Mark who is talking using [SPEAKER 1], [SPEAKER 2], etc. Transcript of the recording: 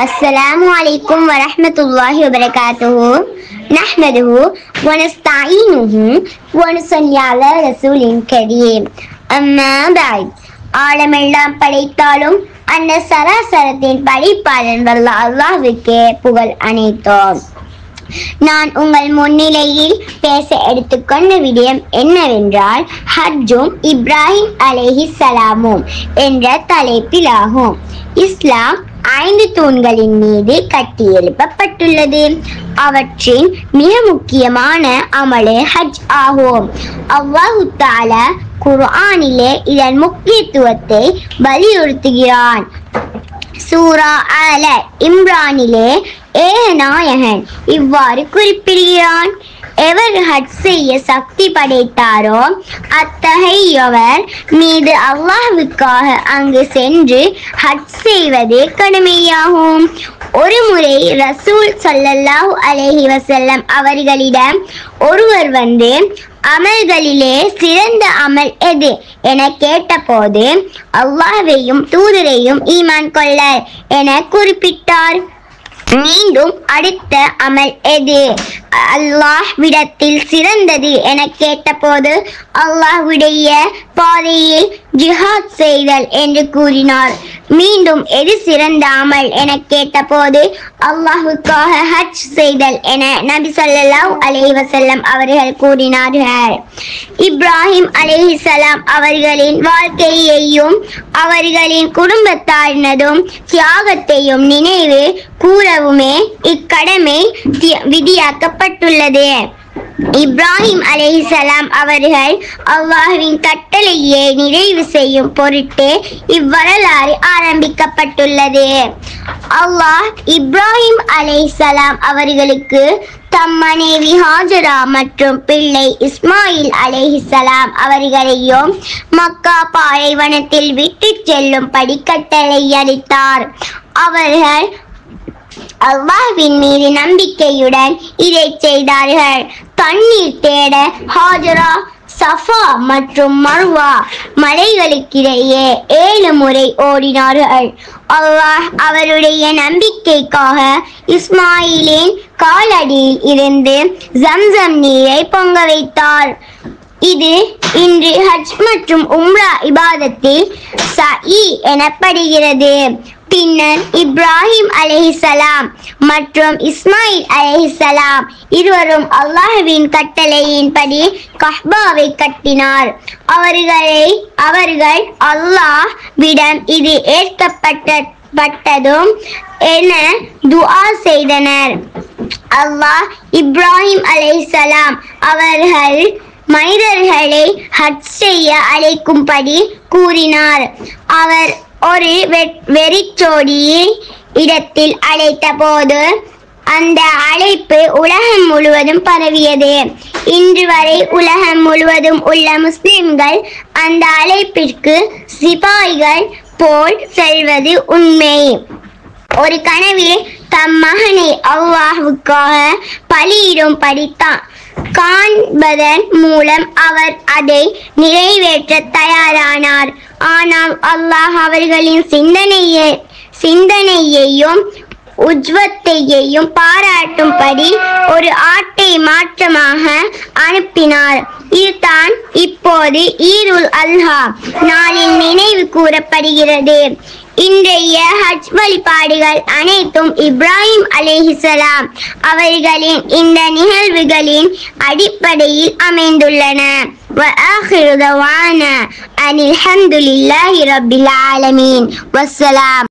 [SPEAKER 1] السلام عليكم ورحمة الله وبركاته. نحمده ونستعينه ونصلي على رسول كريم. أما بعد. ஆழமெல்லாம் படைத்தாலும் அந்த சராசரத்தின் படைப்பாளன் வல்ல அல்லாஹ்வுக்கே புகழ் அனைத்தோம். நான் உங்கள் முன்னிலையில் பேச எடுத்துக்கொண்ட விடயம் என்னவென்றால் ஹஜ்ஜும் இப்ராஹிம் அலைஹிஸ்ஸலாமும் என்ற தலைப்பிலாகும். இஸ்லாம் 5 தூண்களின் மீது கட்டி எழுப்பப்பட்டுள்ளது. அவற்றின் மிக முக்கியமான அமலே ஹஜ் ஆகும். அல்லாஹ் தஆலா குர்ஆனிலே இதன் முக்கியத்துவத்தை வலியுறுத்துகிறான். சூரா ஆல இம்ரானிலே ஏகநாயகன் இவ்வாறு குறிப்பிடுகிறான்: எவர் ஹஜ் செய்ய சக்தி படைத்தாரோ அத்தகையவர் மீது அல்லாஹ்வுக்காக அங்கு சென்று ஹஜ் செய்வதே கடமையாகும். ஒரு முறை ரசூல் ஸல்லல்லாஹு அலைஹி வஸல்லம் அவர்களிடம் ஒருவர் வந்து அமல்களிலே சிறந்த அமல் எது என கேட்டபோது அல்லாஹ்வையும் தூதரையும் ஈமான் கொள்ள என குறிப்பிட்டார். மீண்டும் அடுத்த அமல் எது அல்லாஹ்விடத்தில் சிறந்தது என கேட்டபோது அல்லாஹ்வுடைய பாதையில் ஜிஹாத் செய்தல் என்று கூறினார். மீண்டும் எது சிறந்த அமல் என கேட்டபோது அல்லாஹ்வுக்காக ஹஜ் செய்தல் என நபி ஸல்லல்லாஹு அலைஹி வஸல்லம் அவர்கள் கூறினார்கள். இப்ராஹிம் அலைஹிஸ்ஸலாம் அவர்களின் வாழ்க்கையையும் அவர்களின் குடும்பத்தாரினதும் தியாகத்தையும் நினைவு கூறவுமே இக்கடமை விதியாக்கப்பட்டுள்ளது. இப்ராஹிம் அலைஹிஸ்ஸலாம் அவர்கள் அல்லாஹ்வின் கட்டளையை நிறைவு செய்யும் பொருட்டு இவ்வரலாறு ஆரம்பிக்கப்பட்டுள்ளது. அல்லாஹ் இப்ராஹிம் அலைஹிஸ்ஸலாம் அவர்களுக்கு தம் மனைவி ஹாஜரா மற்றும் பிள்ளை இஸ்மாயில் அலைஹிஸ்ஸலாம் அவர்களையும் மக்கா பாலைவனத்தில் விட்டு செல்லும் படிக்கட்டளை அளித்தார். அவர்கள் அல்லாஹ்வின் மீது நம்பிக்கையுடன் இதை செய்தார்கள். தண்ணீர் தேட ஹாஜரா சஃபா மற்றும் மர்வா மலைகளுக்கிடையே 7 முறை ஓடினார்கள். அல்லாஹ் அவருடைய நம்பிக்கைக்காக இஸ்மாயிலின் காலடியில் இருந்து ஜம்சம் நீரை பொங்க வைத்தார். இது இன்று ஹஜ் மற்றும் உம்ரா இபாதத்தில் சஇ எனப்படுகிறது. பின்னர் இப்ராஹிம் அலைஹிஸ்ஸலாம் மற்றும் இஸ்மாயில் அலைஹிஸ்ஸலாம் இருவரும் அல்லாஹ்வின் கட்டளையின்படி கஅபாவை கட்டினார். அவர்கள் அல்லாஹ்விடம் இது ஏற்கப்பட்டதும் என துஆ செய்தனர். அல்லாஹ் இப்ராஹிம் அலைஹிஸ்ஸலாம் அவர்கள் மனிதர்களை ஹஜ் செய்ய அழைக்கும்படி கூறினார். அவர் ஒரு வெறிச்சோடியை இடத்தில் அழைத்த போது அந்த அழைப்பு உலகம் முழுவதும் பரவியது. இன்று வரை உலகம் முழுவதும் உள்ள முஸ்லிம்கள் அந்த அழைப்பிற்கு சிபாய்கள் போல் செல்வது உண்மை. ஒரு கனவில் தம் மகனை அல்லாஹ்வுக்காக பலியிடும்படி காண்பதன் மூலம் அவர் அதை நிறைவேற்ற தயாரானார். ஆனால் அல்லாஹ் அவர்களின் சிந்தனையையும் உஜ்வத்தையையும் பாராட்டும்படி ஒரு ஆட்டை மாற்றமாக அனுப்பினார். இதுதான் இப்போது ஈதுல் அல்ஹா நாளில் நினைவு கூறப்படுகிறது. இன்றைய ஹஜ் வழிபாடுகள் அனைத்தும் இப்ராஹிம் அலைஹிஸ்ஸலாம் அவர்களின் இந்த நிகழ்வுகளின் அடிப்படையில் அமைந்துள்ளன. وآخر دعوانا أن الحمد لله رب العالمين والسلام.